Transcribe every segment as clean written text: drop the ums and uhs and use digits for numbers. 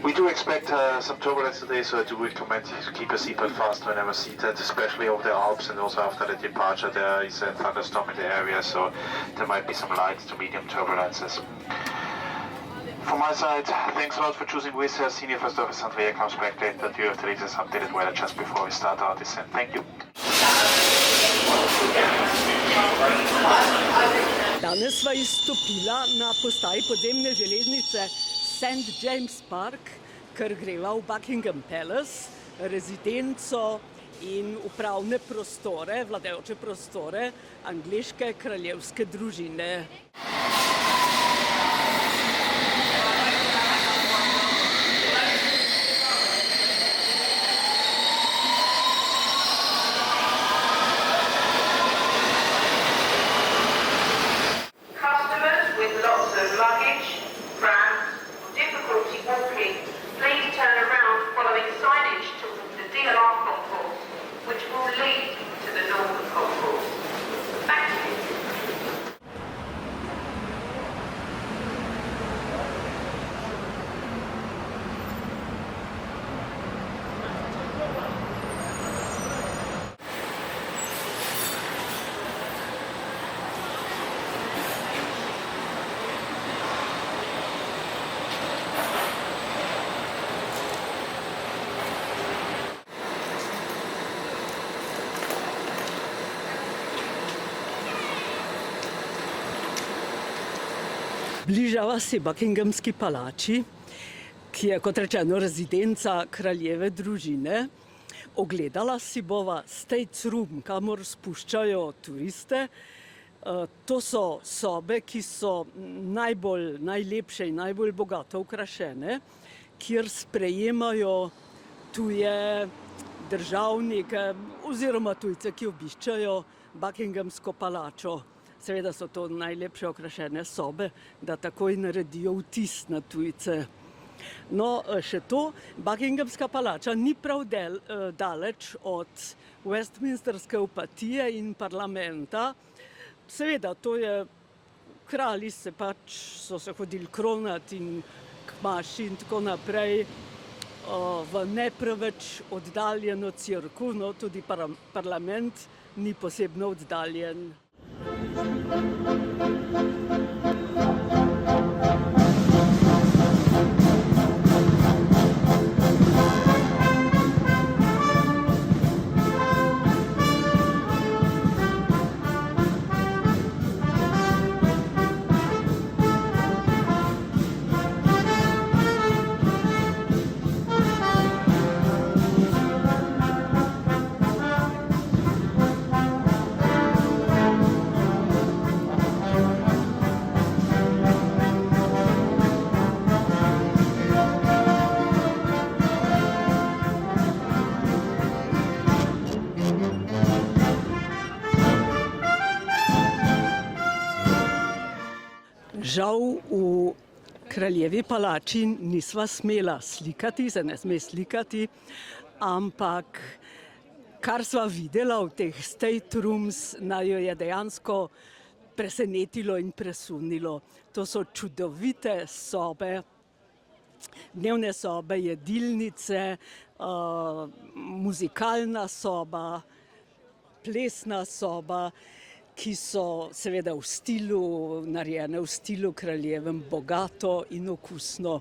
We do expect some turbulence today, so I do recommend you to keep your seatbelt fast whenever seated, especially over the Alps, and also after the departure there is a thunderstorm in the area, so there might be some light to medium turbulences. From my side, thanks a lot for choosing Wizz Air. Senior First Officer Andrea comes back that you have the latest updated weather just before we start our descent. Thank you. Danes sva izstopila na postaji podzemne železnice St. James Park, ker greva v Buckingham Palace, rezidenco in upravne prostore, vladajoče prostore angleške kraljevske družine. Bližava se Buckinghamski palači, ki je, kot rečeno, rezidenca kraljeve družine. Ogledala si bova States Room, kamor spuščajo turiste. To so sobe, ki so najlepše in najbolj bogato okrašene, kjer sprejemajo tuje državnike oziroma tujce, ki obiščajo Buckinghamsko palačo. Seveda so to najlepše okrašene sobe, da takoj naredijo vtis na tujce. No, še to, Buckinghamska palača ni prav daleč od Westminsterske opatije in parlamenta. Seveda, to je, kralji so se hodili kronati in k maši in tako naprej v ne preveč oddaljeno cerkev, no, tudi parlament ni posebno oddaljen. Žal v kraljevi palači nisva smela slikati, se ne sme slikati, ampak kar sva videla v teh state rooms, naju je dejansko presenetilo in presunilo. To so čudovite sobe, dnevne sobe, jedilnice, muzikalna soba, plesna soba, ki so seveda narejene v stilu kraljevem, bogato in okusno.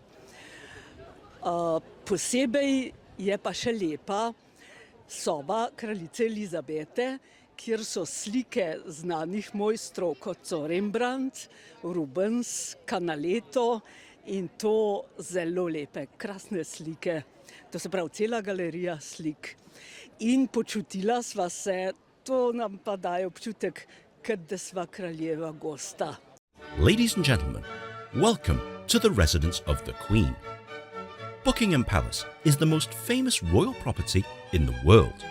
Posebej je pa še lepa soba kraljice Elizabete, kjer so slike znanih mojstrov, kot so Rembrandt, Rubens, Canaletto, in to zelo lepe, krasne slike. To se pravi cela galerija slik. In počutila sva se, to nam pa daje občutek, da sva kraljeva gosta. Ladies and gentlemen, welcome to the residence of the Queen. Buckingham Palace is the most famous royal property in the world.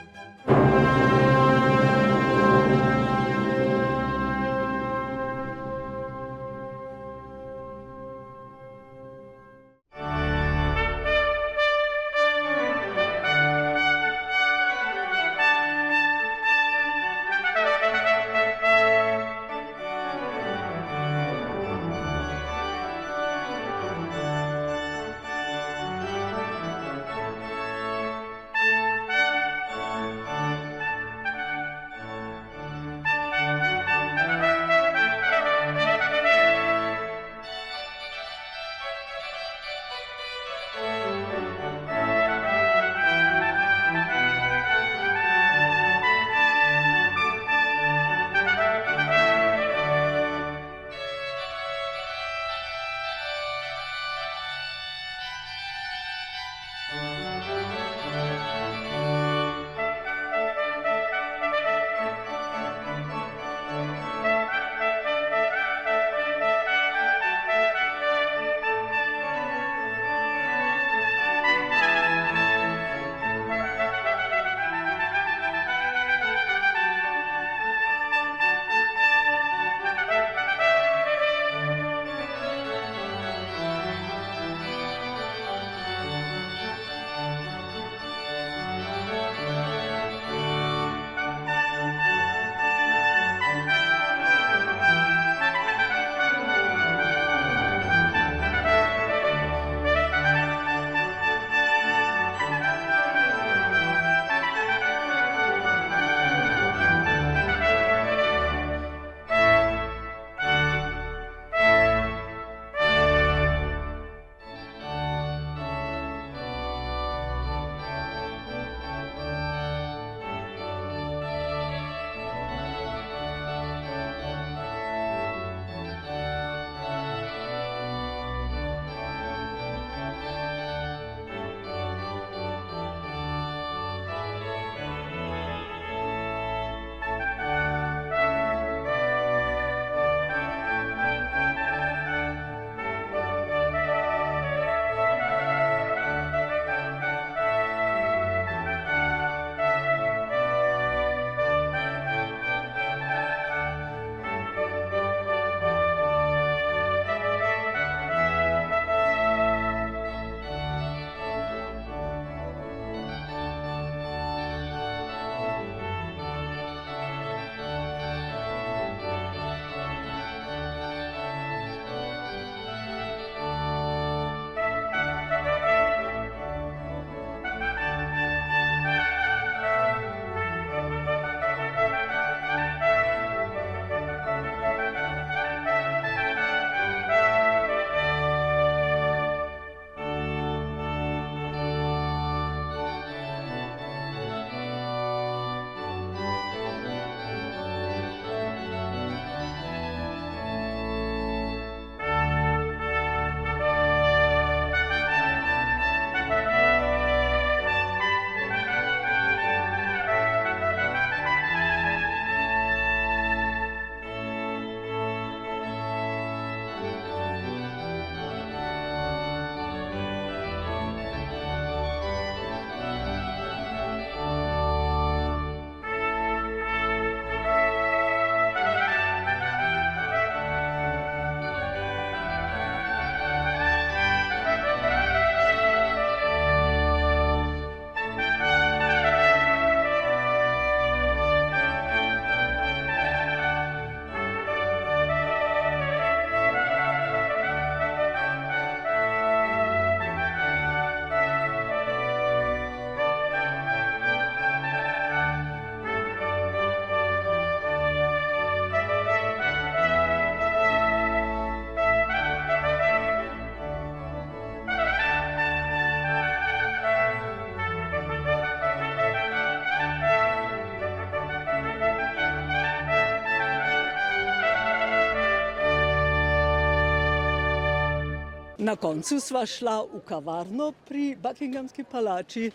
Na koncu sva šla v kavarno pri Buckinghamski palači,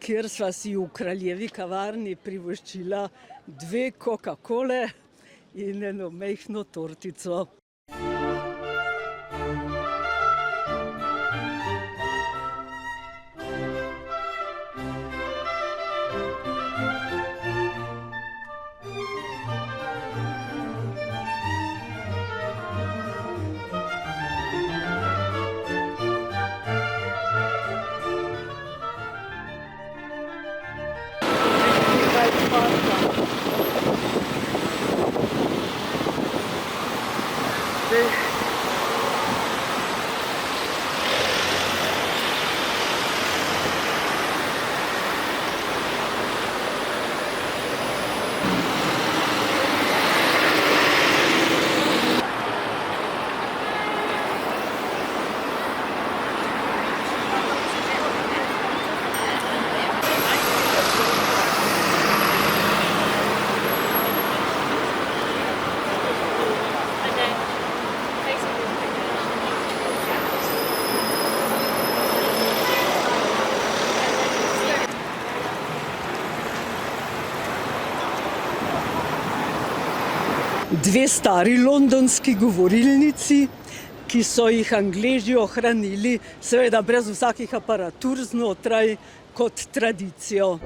kjer sva si v kraljevi kavarni privoščila 2 Coca-Cole in eno majhno tortico. Dve stari londonski govorilnici, ki so jih Angleži ohranili, seveda brez vsakih aparatur znotraj, kot tradicijo.